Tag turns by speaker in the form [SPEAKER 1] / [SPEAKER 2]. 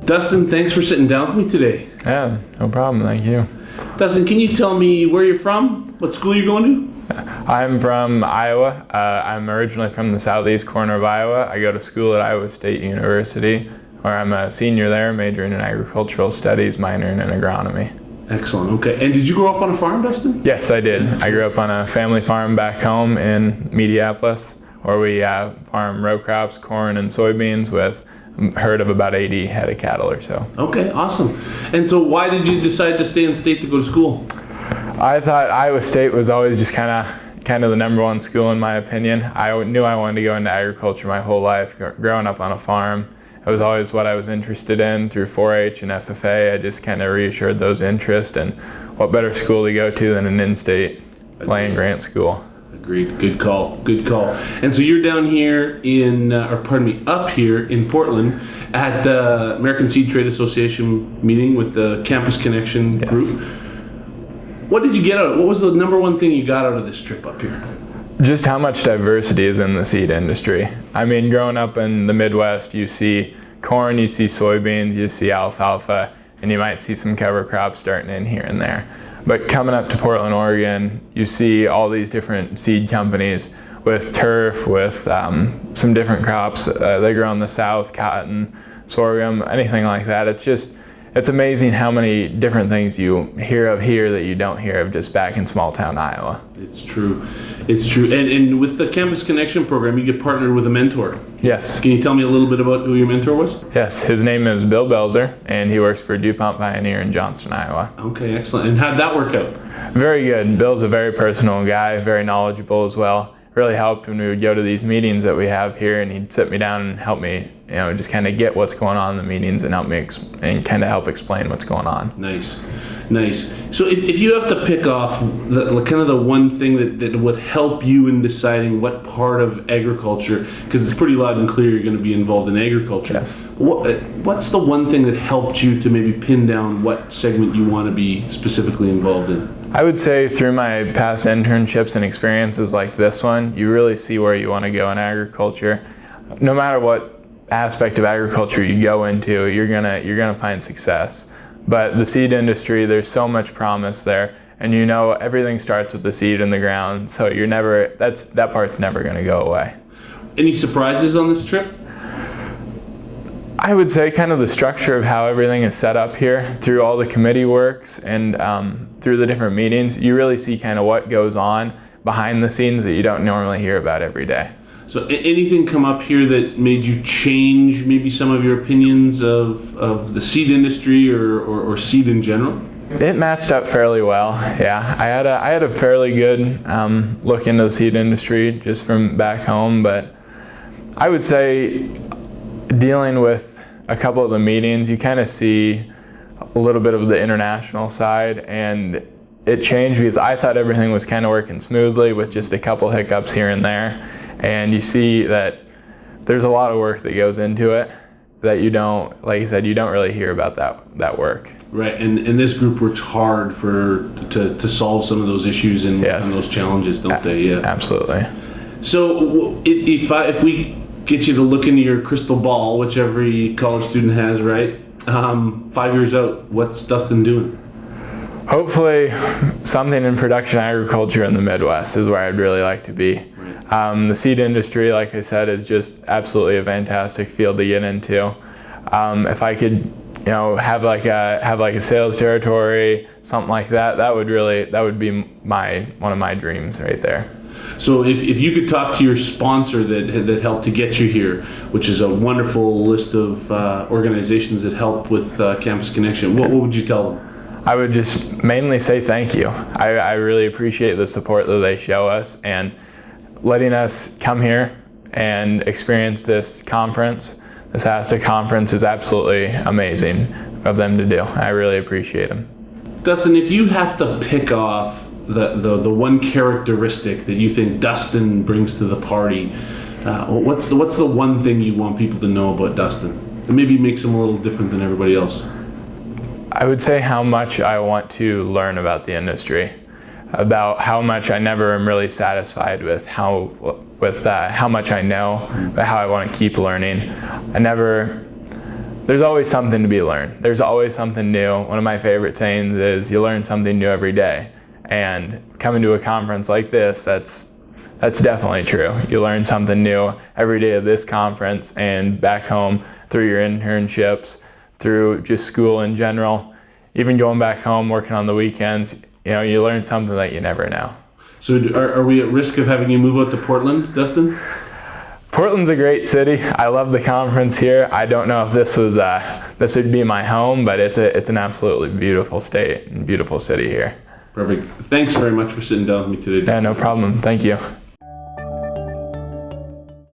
[SPEAKER 1] Dustin, thanks for sitting down with me today.
[SPEAKER 2] Yeah, no problem. Thank you.
[SPEAKER 1] Dustin, can you tell me where you're from? What school you're going to?
[SPEAKER 2] I'm from Iowa. I'm originally from the southeast corner of Iowa. I go to school at Iowa State University, where I'm a senior there, majoring in agricultural studies, minoring in agronomy.
[SPEAKER 1] Excellent. Okay. And did you grow up on a farm, Dustin?
[SPEAKER 2] Yes, I did. I grew up on a family farm back home in Mediapolis, where we farm row crops, corn and soybeans, with a herd of about 80 head of cattle or so.
[SPEAKER 1] Okay, awesome. And so why did you decide to stay in state to go to school?
[SPEAKER 2] I thought Iowa State was always just kind of the number one school in my opinion. I knew I wanted to go into agriculture my whole life. Growing up on a farm, it was always what I was interested in. Through 4-H and FFA, I just kind of reassured those interests, and what better school to go to than an in-state land grant school.
[SPEAKER 1] Agreed. Good call. Good call. And so you're down here up here in Portland at the American Seed Trade Association meeting with the Campus Connection group. What did you get out of it? What was the number one thing you got out of this trip up here?
[SPEAKER 2] Just how much diversity is in the seed industry. I mean, growing up in the Midwest, you see corn, you see soybeans, you see alfalfa, and you might see some cover crops starting in here and there. But coming up to Portland, Oregon, you see all these different seed companies with turf, with some different crops. They grow in the South, cotton, sorghum, anything like that. It's amazing how many different things you hear of here that you don't hear of just back in small town Iowa.
[SPEAKER 1] It's true. It's true. And with the Campus Connection program, you get partnered with a mentor.
[SPEAKER 2] Yes.
[SPEAKER 1] Can you tell me a little bit about who your mentor was?
[SPEAKER 2] Yes, his name is Bill Belzer, and he works for DuPont Pioneer in Johnston, Iowa.
[SPEAKER 1] Okay, excellent. And how'd that work out?
[SPEAKER 2] Very good. Bill's a very personal guy, very knowledgeable as well. Really helped when we would go to these meetings that we have here, and he'd sit me down and help me, just kind of get what's going on in the meetings and help me and kind of help explain what's going on.
[SPEAKER 1] Nice. So if you have to pick off the one thing that would help you in deciding what part of agriculture, because it's pretty loud and clear you're going to be involved in agriculture.
[SPEAKER 2] Yes.
[SPEAKER 1] What's the one thing that helped you to maybe pin down what segment you want to be specifically involved in?
[SPEAKER 2] I would say through my past internships and experiences like this one, you really see where you want to go in agriculture. No matter what aspect of agriculture you go into, you're gonna find success. But the seed industry, there's so much promise there, and everything starts with the seed in the ground. So that part's never gonna go away.
[SPEAKER 1] Any surprises on this trip?
[SPEAKER 2] I would say kind of the structure of how everything is set up here through all the committee works and through the different meetings. You really see kind of what goes on behind the scenes that you don't normally hear about every day.
[SPEAKER 1] So anything come up here that made you change maybe some of your opinions of the seed industry or seed in general?
[SPEAKER 2] It matched up fairly well, yeah. I had a fairly good look into the seed industry just from back home, but I would say dealing with a couple of the meetings, you kind of see a little bit of the international side, and it changed because I thought everything was kind of working smoothly with just a couple hiccups here and there. And you see that there's a lot of work that goes into it that you don't, like you said, you don't really hear about that work.
[SPEAKER 1] Right, and this group works hard to solve some of those issues and those challenges, don't they? Yeah,
[SPEAKER 2] absolutely.
[SPEAKER 1] So if we get you to look into your crystal ball, which every college student has, right? 5 years out, what's Dustin doing?
[SPEAKER 2] Hopefully something in production agriculture in the Midwest is where I'd really like to be. Right. The seed industry, like I said, is just absolutely a fantastic field to get into. If I could, have like a sales territory, something like that, that would be one of my dreams right there.
[SPEAKER 1] So if you could talk to your sponsor that helped to get you here, which is a wonderful list of organizations that help with Campus Connection, what would you tell them?
[SPEAKER 2] I would just mainly say thank you. I really appreciate the support that they show us, and letting us come here and experience this conference. This ASTA conference is absolutely amazing of them to do. I really appreciate them.
[SPEAKER 1] Dustin, if you have to pick off the one characteristic that you think Dustin brings to the party, what's the one thing you want people to know about Dustin that maybe makes him a little different than everybody else?
[SPEAKER 2] I would say how much I want to learn about the industry. about how much I never am really satisfied with how much I know, but how I want to keep learning. There's always something to be learned. There's always something new. One of my favorite sayings is you learn something new every day. And coming to a conference like this, that's definitely true. You learn something new every day of this conference and back home through your internships, through just school in general. Even going back home, working on the weekends, you learn something that you never know.
[SPEAKER 1] So are we at risk of having you move out to Portland, Dustin?
[SPEAKER 2] Portland's a great city. I love the conference here. I don't know if this would be my home, but it's an absolutely beautiful state and beautiful city here.
[SPEAKER 1] Perfect. Thanks very much for sitting down with me today, Dustin.
[SPEAKER 2] Yeah, no problem. Thank you.